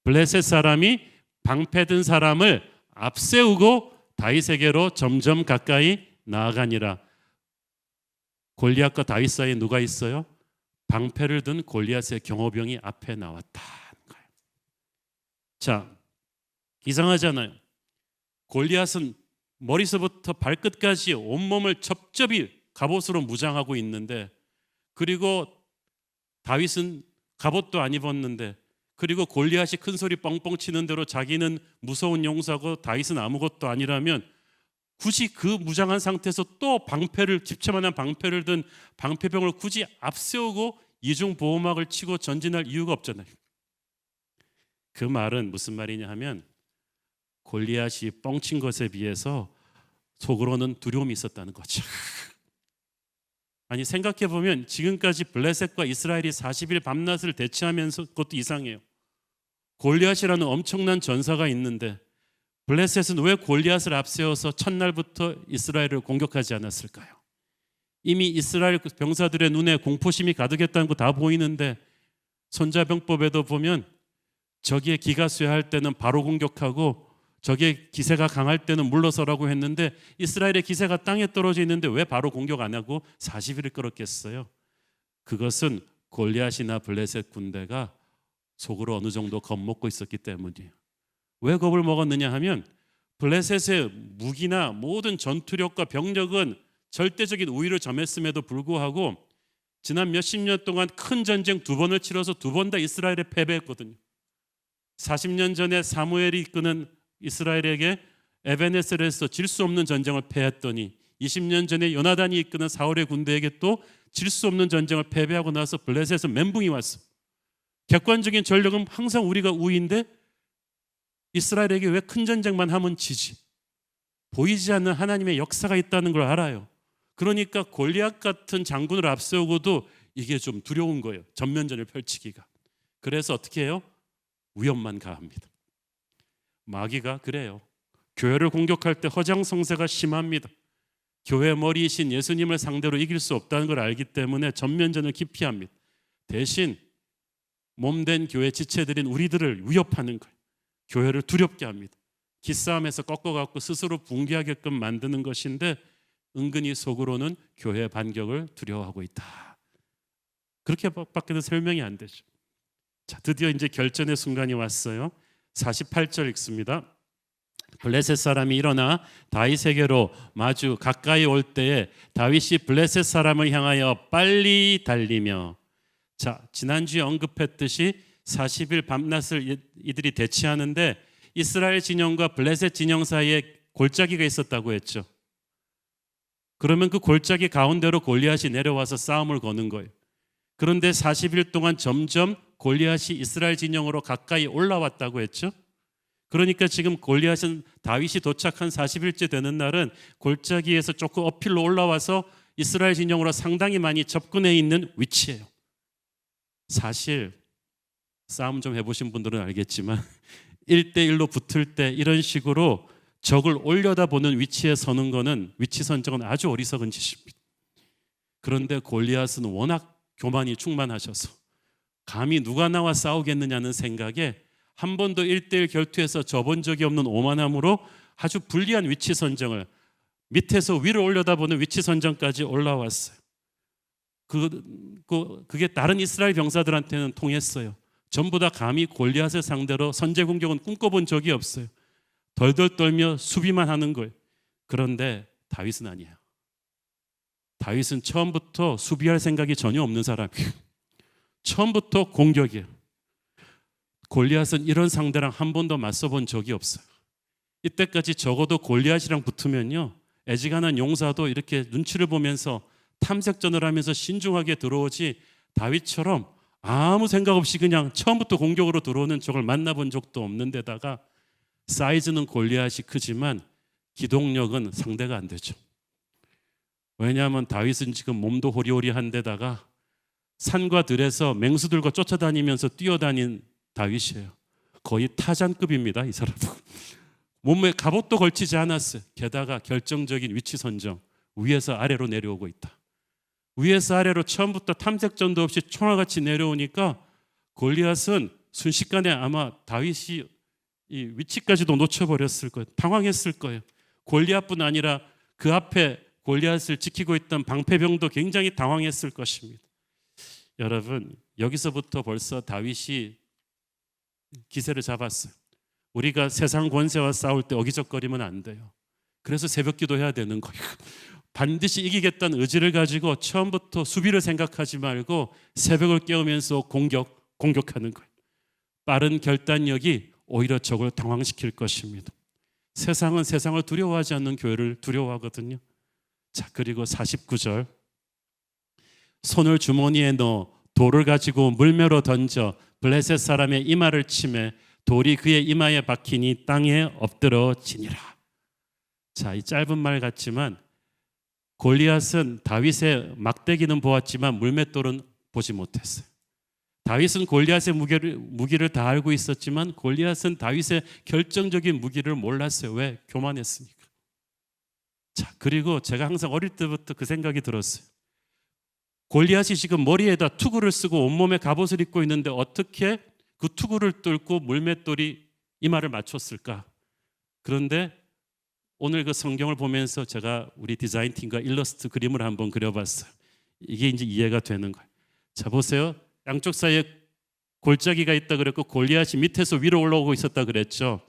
블레셋 사람이 방패든 사람을 앞세우고 다윗에게로 점점 가까이 나아가니라. 골리앗과 다윗 사이에 누가 있어요? 방패를 든 골리앗의 경호병이 앞에 나왔다는 거예요. 자, 이상하잖아요. 골리앗은 머리서부터 발끝까지 온몸을 첩첩이 갑옷으로 무장하고 있는데, 그리고 다윗은 갑옷도 안 입었는데, 그리고 골리앗이 큰 소리 뻥뻥 치는 대로 자기는 무서운 용사고 다윗은 아무것도 아니라면 굳이 그 무장한 상태에서 또 집채만한 방패를 든 방패병을 굳이 앞세우고 이중보호막을 치고 전진할 이유가 없잖아요. 그 말은 무슨 말이냐 하면, 골리앗이 뻥친 것에 비해서 속으로는 두려움이 있었다는 거죠. 아니, 생각해보면 지금까지 블레셋과 이스라엘이 40일 밤낮을 대치하면서, 그것도 이상해요. 골리앗이라는 엄청난 전사가 있는데 블레셋은 왜 골리앗을 앞세워서 첫날부터 이스라엘을 공격하지 않았을까요? 이미 이스라엘 병사들의 눈에 공포심이 가득했다는 거 다 보이는데, 손자병법에도 보면 저기에 기가 쇠할 때는 바로 공격하고 저기에 기세가 강할 때는 물러서라고 했는데, 이스라엘의 기세가 땅에 떨어져 있는데 왜 바로 공격 안 하고 40일을 끌었겠어요? 그것은 골리앗이나 블레셋 군대가 속으로 어느 정도 겁먹고 있었기 때문이에요. 왜 겁을 먹었느냐 하면, 블레셋의 무기나 모든 전투력과 병력은 절대적인 우위를 점했음에도 불구하고 지난 몇십 년 동안 큰 전쟁 2번을 치러서 2번 다 이스라엘에 패배했거든요. 40년 전에 사무엘이 이끄는 이스라엘에게 에베네셀에서 질 수 없는 전쟁을 패했더니, 20년 전에 요나단이 이끄는 사울의 군대에게 또 질 수 없는 전쟁을 패배하고 나서 블레셋은 멘붕이 왔어. 객관적인 전력은 항상 우리가 우위인데 이스라엘에게 왜 큰 전쟁만 하면 지지? 보이지 않는 하나님의 역사가 있다는 걸 알아요. 그러니까 골리앗 같은 장군을 앞세우고도 이게 좀 두려운 거예요. 전면전을 펼치기가. 그래서 어떻게 해요? 위험만 가합니다. 마귀가 그래요. 교회를 공격할 때 허장성세가 심합니다. 교회 머리이신 예수님을 상대로 이길 수 없다는 걸 알기 때문에 전면전을 기피합니다. 대신 몸된 교회 지체들인 우리들을 위협하는 거예요. 교회를 두렵게 합니다. 기싸움에서 꺾어갖고 스스로 붕괴하게끔 만드는 것인데, 은근히 속으로는 교회의 반격을 두려워하고 있다. 그렇게밖에는 설명이 안 되죠. 자, 드디어 이제 결전의 순간이 왔어요. 48절 읽습니다. 블레셋 사람이 일어나 다윗에게로 마주 가까이 올 때에 다윗이 블레셋 사람을 향하여 빨리 달리며, 자, 지난주에 언급했듯이 40일 밤낮을 이들이 대치하는데 이스라엘 진영과 블레셋 진영 사이에 골짜기가 있었다고 했죠. 그러면 그 골짜기 가운데로 골리앗이 내려와서 싸움을 거는 거예요. 그런데 40일 동안 점점 골리앗이 이스라엘 진영으로 가까이 올라왔다고 했죠. 그러니까 지금 골리앗은 다윗이 도착한 40일째 되는 날은 골짜기에서 조금 어필로 올라와서 이스라엘 진영으로 상당히 많이 접근해 있는 위치예요. 사실 싸움 좀 해보신 분들은 알겠지만 1대1로 붙을 때 이런 식으로 적을 올려다보는 위치에 서는 거는, 위치 선정은 아주 어리석은 짓입니다. 그런데 골리앗은 워낙 교만이 충만하셔서 감히 누가 나와 싸우겠느냐는 생각에 한 번도 1대1 결투에서 져본 적이 없는 오만함으로 아주 불리한 위치 선정을 밑에서 위로 올려다보는 위치 선정까지 올라왔어요. 그게 다른 이스라엘 병사들한테는 통했어요. 전부 다 감히 골리앗을 상대로 선제 공격은 꿈꿔본 적이 없어요. 덜덜 떨며 수비만 하는 거예요. 그런데 다윗은 아니에요. 다윗은 처음부터 수비할 생각이 전혀 없는 사람이에요. 처음부터 공격이에요. 골리앗은 이런 상대랑 한 번도 맞서본 적이 없어요. 이때까지 적어도 골리앗이랑 붙으면요, 애지간한 용사도 이렇게 눈치를 보면서 탐색전을 하면서 신중하게 들어오지, 다윗처럼 아무 생각 없이 그냥 처음부터 공격으로 들어오는 적을 만나본 적도 없는 데다가 사이즈는 골리앗이 크지만 기동력은 상대가 안 되죠. 왜냐하면 다윗은 지금 몸도 호리호리한 데다가 산과 들에서 맹수들과 쫓아다니면서 뛰어다닌 다윗이에요. 거의 타잔급입니다, 이 사람은. 몸에 갑옷도 걸치지 않았어요. 게다가 결정적인 위치 선정, 위에서 아래로 내려오고 있다. 위에서 아래로 처음부터 탐색전도 없이 총알같이 내려오니까 골리앗은 순식간에 아마 다윗이 이 위치까지도 놓쳐버렸을 거예요. 당황했을 거예요. 골리앗뿐 아니라 그 앞에 골리앗을 지키고 있던 방패병도 굉장히 당황했을 것입니다. 여러분, 여기서부터 벌써 다윗이 기세를 잡았어요. 우리가 세상 권세와 싸울 때 어기적거리면 안 돼요. 그래서 새벽 기도해야 되는 거예요. 반드시 이기겠다는 의지를 가지고 처음부터 수비를 생각하지 말고 새벽을 깨우면서 공격하는 거예요. 빠른 결단력이 오히려 적을 당황시킬 것입니다. 세상은 세상을 두려워하지 않는 교회를 두려워하거든요. 자, 그리고 49절, 손을 주머니에 넣어 돌을 가지고 물매로 던져 블레셋 사람의 이마를 치매 돌이 그의 이마에 박히니 땅에 엎드러지니라. 자, 이 짧은 말 같지만 골리앗은 다윗의 막대기는 보았지만 물맷돌은 보지 못했어요. 다윗은 골리앗의 무기를 다 알고 있었지만 골리앗은 다윗의 결정적인 무기를 몰랐어요. 왜? 교만했으니까. 자, 그리고 제가 항상 어릴 때부터 그 생각이 들었어요. 골리앗이 지금 머리에다 투구를 쓰고 온몸에 갑옷을 입고 있는데 어떻게 그 투구를 뚫고 물맷돌이 이마를 맞췄을까? 그런데 오늘 그 성경을 보면서 제가 우리 디자인팀과 일러스트 그림을 한번 그려봤어요. 이게 이제 이해가 되는 거예요. 자, 보세요. 양쪽 사이에 골짜기가 있다 그랬고 골리앗이 밑에서 위로 올라오고 있었다 그랬죠.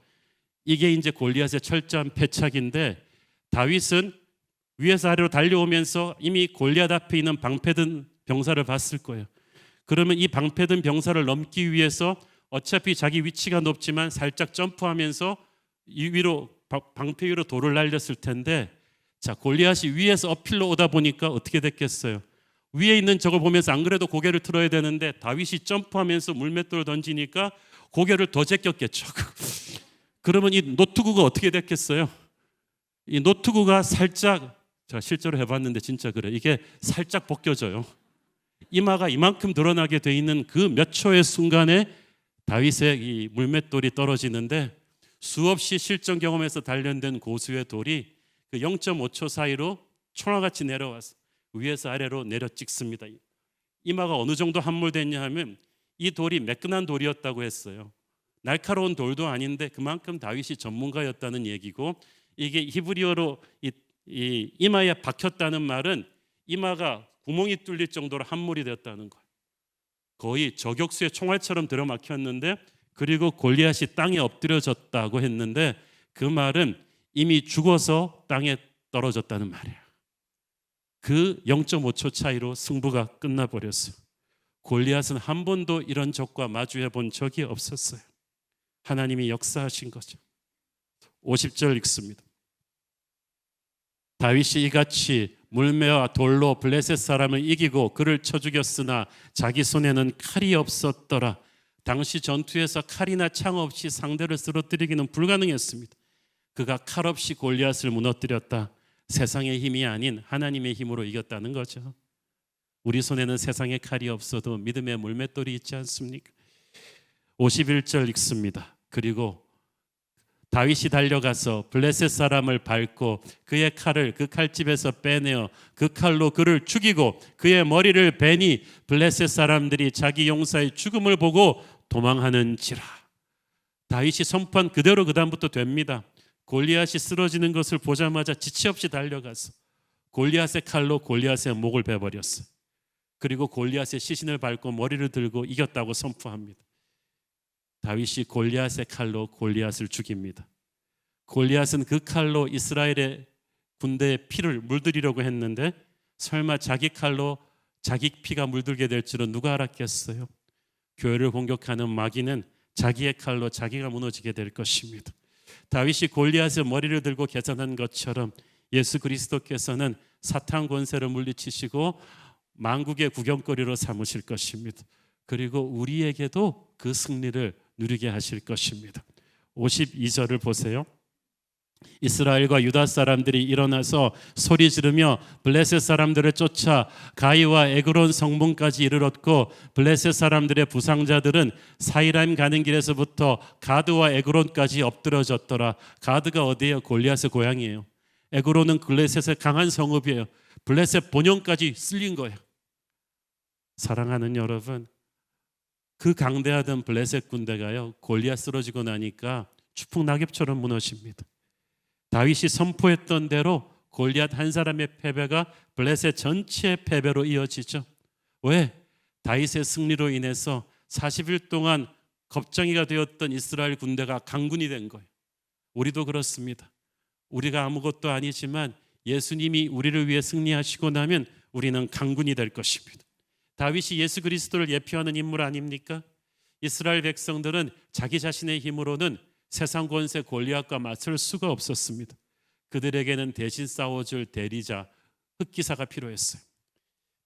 이게 이제 골리앗의 철저한 패착인데 다윗은 위에서 아래로 달려오면서 이미 골리앗 앞에 있는 방패든 병사를 봤을 거예요. 그러면 이 방패든 병사를 넘기 위해서 어차피 자기 위치가 높지만 살짝 점프하면서 이 위로 방패 위로 돌을 날렸을 텐데, 자, 골리앗이 위에서 어필로 오다 보니까 어떻게 됐겠어요? 위에 있는 적을 보면서 안 그래도 고개를 틀어야 되는데 다윗이 점프하면서 물맷돌을 던지니까 고개를 더 제꼈겠죠. 그러면 이 노트구가 어떻게 됐겠어요? 이 노트구가 살짝, 제가 실제로 해봤는데 진짜 그래, 이게 살짝 벗겨져요. 이마가 이만큼 드러나게 돼 있는 그 몇 초의 순간에 다윗의 이 물맷돌이 떨어지는데 수없이 실전 경험에서 단련된 고수의 돌이 그 0.5초 사이로 총알같이 내려와서 위에서 아래로 내려 찍습니다. 이마가 어느 정도 함몰됐냐 하면 이 돌이 매끈한 돌이었다고 했어요. 날카로운 돌도 아닌데 그만큼 다윗이 전문가였다는 얘기고, 이게 히브리어로 이 이마에 박혔다는 말은 이마가 구멍이 뚫릴 정도로 함몰이 되었다는 거예요. 거의 저격수의 총알처럼 들어막혔는데, 그리고 골리앗이 땅에 엎드려졌다고 했는데 그 말은 이미 죽어서 땅에 떨어졌다는 말이에요. 그 0.5초 차이로 승부가 끝나버렸어요. 골리앗은 한 번도 이런 적과 마주해 본 적이 없었어요. 하나님이 역사하신 거죠. 50절 읽습니다. 다윗이 이같이 물매와 돌로 블레셋 사람을 이기고 그를 쳐 죽였으나 자기 손에는 칼이 없었더라. 당시 전투에서 칼이나 창 없이 상대를 쓰러뜨리기는 불가능했습니다. 그가 칼 없이 골리앗을 무너뜨렸다. 세상의 힘이 아닌 하나님의 힘으로 이겼다는 거죠. 우리 손에는 세상의 칼이 없어도 믿음의 물맷돌이 있지 않습니까? 51절 읽습니다. 그리고 다윗이 달려가서 블레셋 사람을 밟고 그의 칼을 그 칼집에서 빼내어 그 칼로 그를 죽이고 그의 머리를 베니 블레셋 사람들이 자기 용사의 죽음을 보고 도망하는지라. 다윗이 선포한 그대로 그 다음부터 됩니다. 골리앗이 쓰러지는 것을 보자마자 지체 없이 달려가서 골리앗의 칼로 골리앗의 목을 베버렸어요. 그리고 골리앗의 시신을 밟고 머리를 들고 이겼다고 선포합니다. 다윗이 골리앗의 칼로 골리앗을 죽입니다. 골리앗은 그 칼로 이스라엘의 군대의 피를 물들이려고 했는데 설마 자기 칼로 자기 피가 물들게 될 줄은 누가 알았겠어요? 교회를 공격하는 마귀는 자기의 칼로 자기가 무너지게 될 것입니다. 다윗이 골리앗의 머리를 들고 계산한 것처럼 예수 그리스도께서는 사탄 권세를 물리치시고 만국의 구경거리로 삼으실 것입니다. 그리고 우리에게도 그 승리를 누리게 하실 것입니다. 52절을 보세요. 이스라엘과 유다 사람들이 일어나서 소리 지르며 블레셋 사람들을 쫓아 가이와 에그론 성문까지 이르렀고 블레셋 사람들의 부상자들은 사이라임 가는 길에서부터 가드와 에그론까지 엎드러졌더라. 가드가 어디예요? 골리앗의 고향이에요. 에그론은 블레셋의 강한 성읍이에요. 블레셋 본영까지 쓸린 거예요. 사랑하는 여러분, 그 강대하던 블레셋 군대가요 골리앗 쓰러지고 나니까 추풍 낙엽처럼 무너집니다. 다윗이 선포했던 대로 골리앗 한 사람의 패배가 블레셋 전체의 패배로 이어지죠. 왜? 다윗의 승리로 인해서 40일 동안 겁쟁이가 되었던 이스라엘 군대가 강군이 된 거예요. 우리도 그렇습니다. 우리가 아무것도 아니지만 예수님이 우리를 위해 승리하시고 나면 우리는 강군이 될 것입니다. 다윗이 예수 그리스도를 예표하는 인물 아닙니까? 이스라엘 백성들은 자기 자신의 힘으로는 세상 권세 골리앗과 맞설 수가 없었습니다. 그들에게는 대신 싸워줄 대리자, 흑기사가 필요했어요.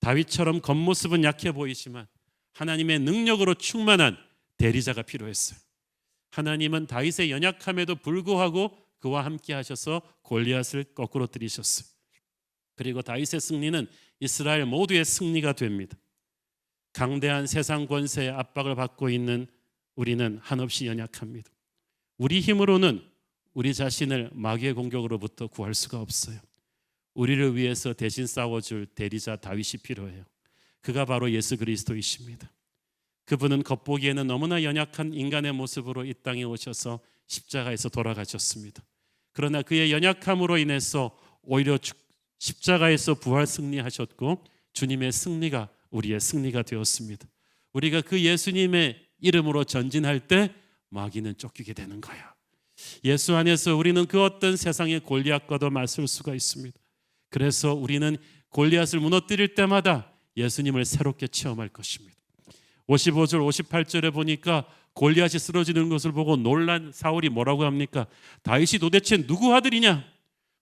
다윗처럼 겉모습은 약해 보이지만 하나님의 능력으로 충만한 대리자가 필요했어요. 하나님은 다윗의 연약함에도 불구하고 그와 함께 하셔서 골리앗을 거꾸로 들이셨어요. 그리고 다윗의 승리는 이스라엘 모두의 승리가 됩니다. 강대한 세상 권세의 압박을 받고 있는 우리는 한없이 연약합니다. 우리 힘으로는 우리 자신을 마귀의 공격으로부터 구할 수가 없어요. 우리를 위해서 대신 싸워줄 대리자 다윗이 필요해요. 그가 바로 예수 그리스도이십니다. 그분은 겉보기에는 너무나 연약한 인간의 모습으로 이 땅에 오셔서 십자가에서 돌아가셨습니다. 그러나 그의 연약함으로 인해서 오히려 십자가에서 부활 승리하셨고 주님의 승리가 우리의 승리가 되었습니다. 우리가 그 예수님의 이름으로 전진할 때 마귀는 쫓기게 되는 거야. 예수 안에서 우리는 그 어떤 세상의 골리앗과도 맞설 수가 있습니다. 그래서 우리는 골리앗을 무너뜨릴 때마다 예수님을 새롭게 체험할 것입니다. 55절 58절에 보니까 골리앗이 쓰러지는 것을 보고 놀란 사울이 뭐라고 합니까? 다윗이 도대체 누구 아들이냐?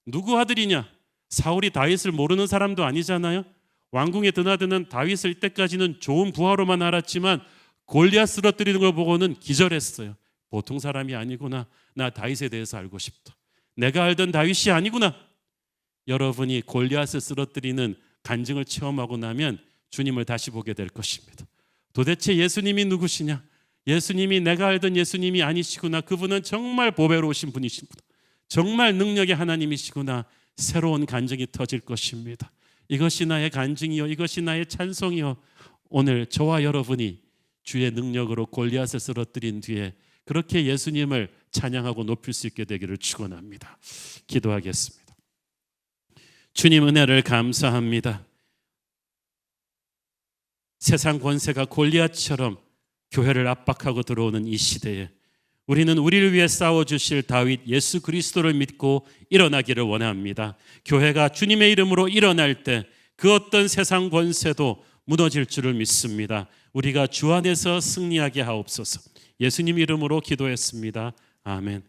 누구 아들이냐? 사울이 다윗을 모르는 사람도 아니잖아요. 왕궁에 드나드는 다윗을 이때까지는 좋은 부하로만 알았지만 골리앗 쓰러뜨리는 걸 보고는 기절했어요. 보통 사람이 아니구나. 나 다윗에 대해서 알고 싶다. 내가 알던 다윗이 아니구나. 여러분이 골리앗을 쓰러뜨리는 간증을 체험하고 나면 주님을 다시 보게 될 것입니다. 도대체 예수님이 누구시냐? 예수님이 내가 알던 예수님이 아니시구나. 그분은 정말 보배로우신 분이시구나. 정말 능력의 하나님이시구나. 새로운 간증이 터질 것입니다. 이것이 나의 간증이요, 이것이 나의 찬송이요. 오늘 저와 여러분이 주의 능력으로 골리앗을 쓰러뜨린 뒤에 그렇게 예수님을 찬양하고 높일 수 있게 되기를 축원합니다. 기도하겠습니다. 주님 은혜를 감사합니다. 세상 권세가 골리앗처럼 교회를 압박하고 들어오는 이 시대에 우리는 우리를 위해 싸워주실 다윗 예수 그리스도를 믿고 일어나기를 원합니다. 교회가 주님의 이름으로 일어날 때 그 어떤 세상 권세도 무너질 줄을 믿습니다. 우리가 주 안에서 승리하게 하옵소서. 예수님 이름으로 기도했습니다. 아멘.